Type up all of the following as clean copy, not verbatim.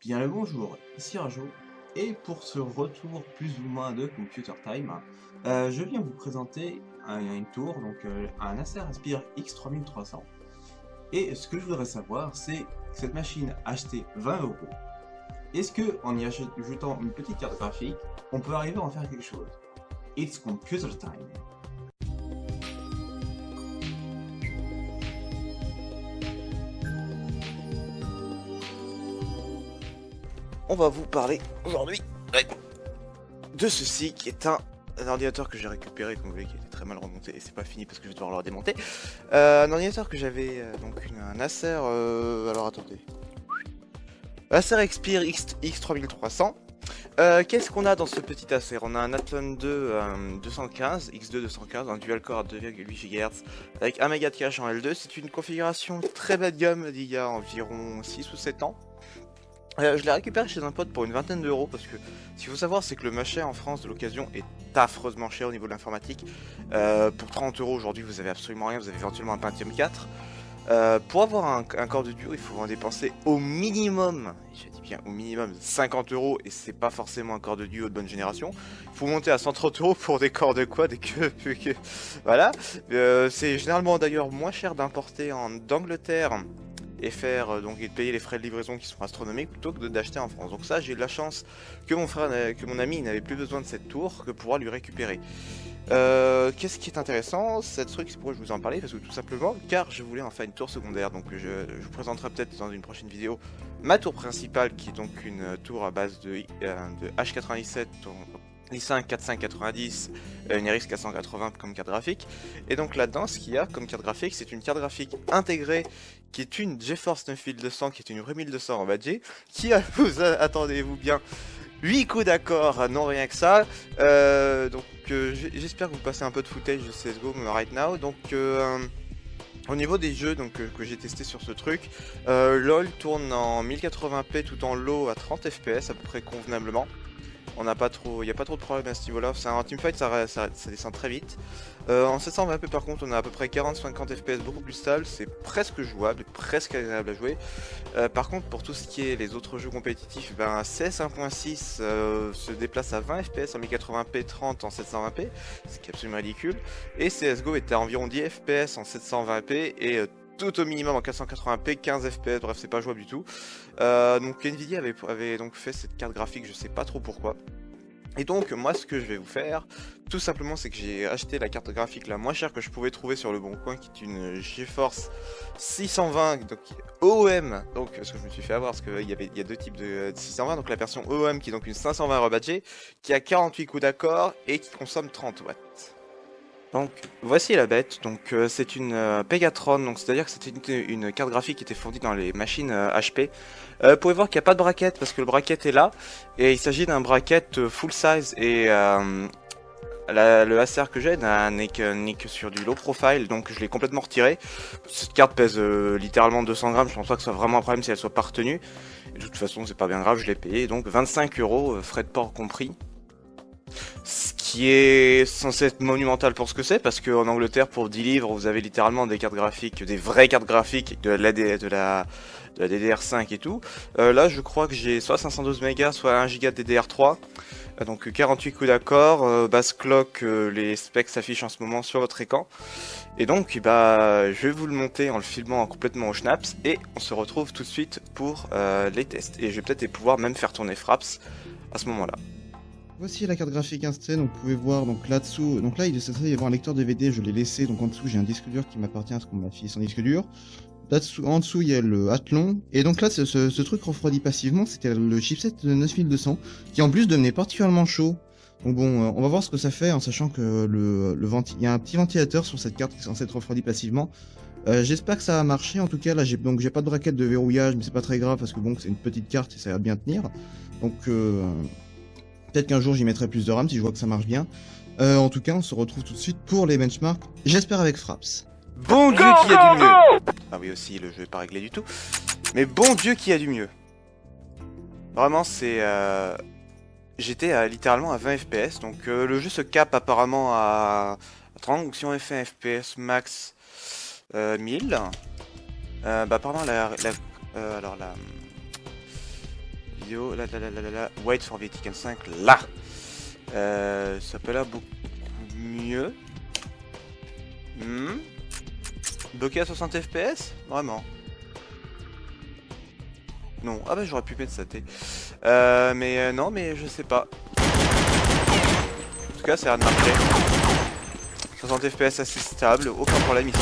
Bien le bonjour, ici Rajo, et pour ce retour plus ou moins de Computer Time, je viens vous présenter une tour, un Acer Aspire X3300. Et ce que je voudrais savoir, c'est cette machine achetée 20 euros. Est-ce que en y ajoutant une petite carte graphique, on peut arriver à en faire quelque chose? It's Computer Time. On va vous parler aujourd'hui de ceci qui est un ordinateur que j'ai récupéré, comme vous voyez, qui était très mal remonté, et c'est pas fini parce que je vais devoir le redémonter. Un ordinateur que j'avais, un Acer, alors attendez, Acer Aspire X3300. Qu'est-ce qu'on a dans ce petit Acer? On a un Athlon 2 215, X2 215, un dual core à 2,8 GHz avec 1 méga de cache en L2. C'est une configuration très bas de gamme d'il y a environ 6 ou 7 ans. Je l'ai récupéré chez un pote pour une vingtaine d'euros parce que ce qu'il faut savoir, c'est que le machin en France de l'occasion est affreusement cher au niveau de l'informatique. Pour 30 euros aujourd'hui, vous avez absolument rien, vous avez éventuellement un Pentium 4. Pour avoir un corps de duo, il faut en dépenser au minimum, je dis bien au minimum 50 euros, et c'est pas forcément un corps de duo de bonne génération. Il faut monter à 130 euros pour des corps de quad et que voilà. C'est généralement d'ailleurs moins cher d'importer d'Angleterre et faire et de payer les frais de livraison qui sont astronomiques plutôt que d'acheter en France. Donc ça, j'ai eu de la chance que mon ami n'avait plus besoin de cette tour que pouvoir lui récupérer. Qu'est-ce qui est intéressant, cette truc, c'est pourquoi je vous en parlais, parce que tout simplement, car je voulais en faire une tour secondaire, donc je vous présenterai peut-être dans une prochaine vidéo ma tour principale, qui est donc une tour à base de H97, i5 4590, une RX 480 comme carte graphique. Et donc là-dedans, ce qu'il y a comme carte graphique, c'est une carte graphique intégrée qui est une GeForce 9200, qui est une R1200 en badgé, qui a, attendez-vous bien, 8 coups d'accord, non rien que ça. J'espère que vous passez un peu de footage de CSGO right now. Au niveau des jeux que j'ai testé sur ce truc, LoL tourne en 1080p tout en low à 30 fps à peu près convenablement. Il n'y a pas trop de problème à ce niveau-là. C'est un teamfight, ça descend très vite. En 720p par contre, on a à peu près 40-50 fps, beaucoup plus stable. C'est presque jouable, presque agréable à jouer. Par contre, pour tout ce qui est les autres jeux compétitifs, CS 1.6 se déplace à 20 fps en 1080p, 30 en 720p, ce qui est absolument ridicule. Et CSGO est à environ 10 fps en 720p et tout au minimum en 480p, 15 fps, bref c'est pas jouable du tout. Donc Nvidia avait donc fait cette carte graphique, je sais pas trop pourquoi. Et donc moi ce que je vais vous faire, tout simplement c'est que j'ai acheté la carte graphique la moins chère que je pouvais trouver sur le bon coin, qui est une GeForce 620 donc OEM, donc ce que je me suis fait avoir parce qu'il y a deux types de 620, donc la version OEM qui est donc une 520 rebadgée, qui a 48 coups d'accord et qui consomme 30 watts. Donc voici la bête, donc c'est une Pegatron, donc c'est à dire que c'était une carte graphique qui était fournie dans les machines HP. Vous pouvez voir qu'il n'y a pas de bracket parce que le bracket est là, et il s'agit d'un bracket full size, et le Acer que j'ai n'est que sur du low profile, donc je l'ai complètement retiré. Cette carte pèse littéralement 200 grammes, je pense pas que ce soit vraiment un problème si elle soit pas retenue. Et de toute façon c'est pas bien grave, je l'ai payé, donc 25 euros, frais de port compris. Ce qui est censé être monumental pour ce que c'est, parce qu'en Angleterre, pour 10 livres, vous avez littéralement des cartes graphiques, des vraies cartes graphiques, de la DDR5 et tout. Là, je crois que j'ai soit 512 mégas, soit 1 giga de DDR3. Donc 48 coups d'accord, basse clock, les specs s'affichent en ce moment sur votre écran. Et donc, je vais vous le monter en le filmant complètement au Schnaps, et on se retrouve tout de suite pour les tests. Et je vais peut-être pouvoir même faire tourner Fraps à ce moment-là. Voici la carte graphique installée, donc vous pouvez voir donc là-dessous, donc là il est censé y avoir un lecteur DVD, je l'ai laissé, donc en dessous j'ai un disque dur qui m'appartient parce qu'on m'a filé son disque dur. Là-dessous, en dessous il y a le Athlon, et donc là ce truc refroidit passivement, c'était le chipset de 9200, qui en plus devenait particulièrement chaud. Donc bon, on va voir ce que ça fait en sachant que il y a un petit ventilateur sur cette carte qui est censé être refroidi passivement. J'espère que ça va marcher, en tout cas là j'ai pas de braquette de verrouillage, mais c'est pas très grave parce que bon c'est une petite carte et ça va bien tenir. Donc peut-être qu'un jour j'y mettrai plus de RAM si je vois que ça marche bien. En tout cas, on se retrouve tout de suite pour les benchmarks, j'espère avec Fraps. Bon Dieu qu'il y a du mieux. Ah oui aussi, le jeu est pas réglé du tout. Mais bon Dieu qu'il y a du mieux. Vraiment c'est... J'étais littéralement à 20 fps, donc le jeu se capte apparemment à 30, donc si on fait un fps max 1000, apparemment vidéo. Là. Wait for VT15, là. Ça peut là beaucoup mieux. Bloqué à 60 FPS? Vraiment? Non. Ah bah j'aurais pu mettre ça. Non, mais je sais pas. En tout cas, ça a l'air de marcher. 60 FPS assez stable, aucun problème ici.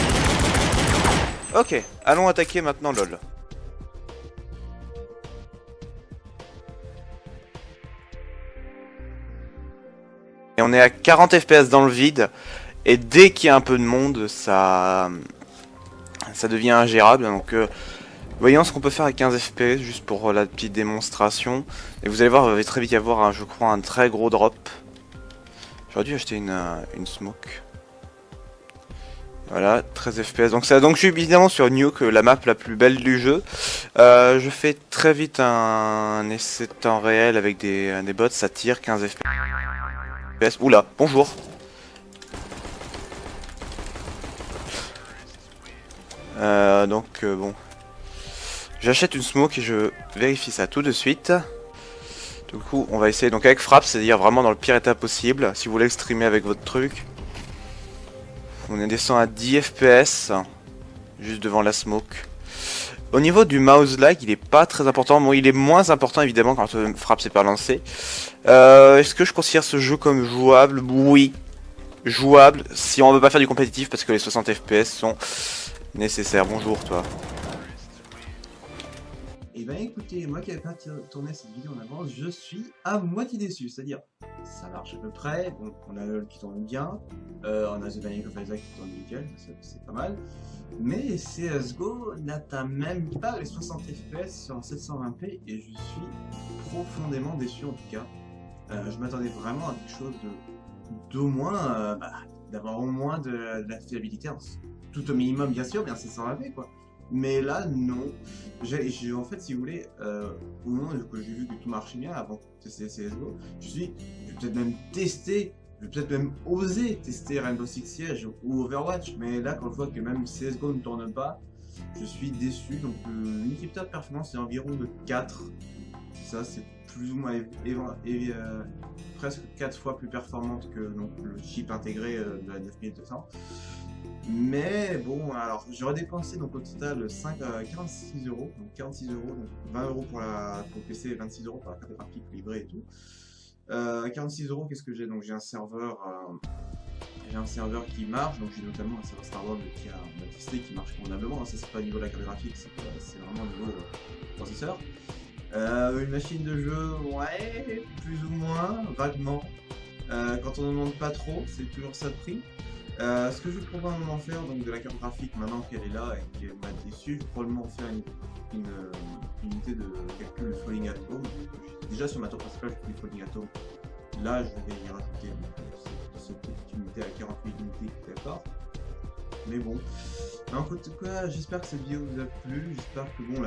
Ok, allons attaquer maintenant LOL. Et on est à 40 FPS dans le vide. Et dès qu'il y a un peu de monde, ça devient ingérable. Donc voyons ce qu'on peut faire à 15 FPS, juste pour la petite démonstration. Et vous allez voir, il va très vite y avoir, je crois, un très gros drop. J'aurais dû acheter une smoke. Voilà, 13 FPS. Donc je suis évidemment sur Nuke, la map la plus belle du jeu. Je fais très vite un essai de temps réel avec des bots, ça tire 15 FPS. Oula, bonjour. Bon. J'achète une smoke et je vérifie ça tout de suite. Du coup, on va essayer donc avec frappe, c'est-à-dire vraiment dans le pire état possible. Si vous voulez streamer avec votre truc. On descend à 10 FPS, juste devant la smoke. Au niveau du mouse lag, il est pas très important. Bon, il est moins important évidemment quand frappe c'est pas lancé. Est-ce que je considère ce jeu comme jouable? Oui, jouable. Si on veut pas faire du compétitif parce que les 60 FPS sont nécessaires. Bonjour toi. Et ben écoutez, moi qui n'avais pas tourné cette vidéo en avance, je suis à moitié déçu. C'est-à-dire, ça marche à peu près. Donc, on a LOL qui tourne bien, on a The Binding of Isaac qui tourne nickel, c'est pas mal. Mais CSGO n'atteint même pas les 60 FPS en 720p et je suis profondément déçu en tout cas. Je m'attendais vraiment à quelque chose d'au moins, d'avoir au moins de la fiabilité, tout au minimum bien sûr, bien 720p quoi. Mais là, non. En fait, si vous voulez, au moment où j'ai vu que tout marchait bien avant de tester CSGO, je vais peut-être même tester, je vais peut-être même oser tester Rainbow Six Siege ou Overwatch. Mais là, quand je vois que même CSGO ne tourne pas, je suis déçu. Donc, l'indicateur de performance est environ de 4. Ça, c'est plus ou moins presque 4 fois plus performante que donc, le chip intégré de la 9200. Mais bon, alors j'aurais dépensé donc au total 46 €, donc 46 €, donc 20 € pour le PC et 26 € pour la carte graphique livrée et tout. 46 €, qu'est-ce que j'ai? Donc j'ai un serveur qui marche, donc j'ai notamment un serveur Star Wars qui a testé qui marche convenablement. Ça c'est pas au niveau de la carte graphique, c'est vraiment au niveau processeur. Une machine de jeu, ouais, plus ou moins, vaguement. Quand on n'en demande pas trop, c'est toujours ça de prix. Ce que je vais probablement faire donc de la carte graphique maintenant qu'elle est là et qu'elle m'a déçu, je vais probablement faire une unité de calcul de Falling Atom. Déjà sur ma tour principale, je fais Falling Atom. Là, je vais y rajouter cette petite unité à 48 unités qui est d'accord. Mais bon, en tout cas, j'espère que cette vidéo vous a plu. J'espère que bon,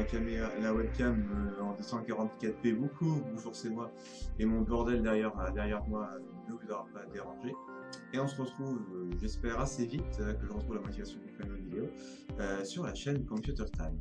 la webcam en 244p, beaucoup, forcément, et mon bordel derrière moi ne vous aura pas dérangé. Et on se retrouve, j'espère assez vite, que je retrouve la motivation pour faire une vidéo sur la chaîne Computer Time.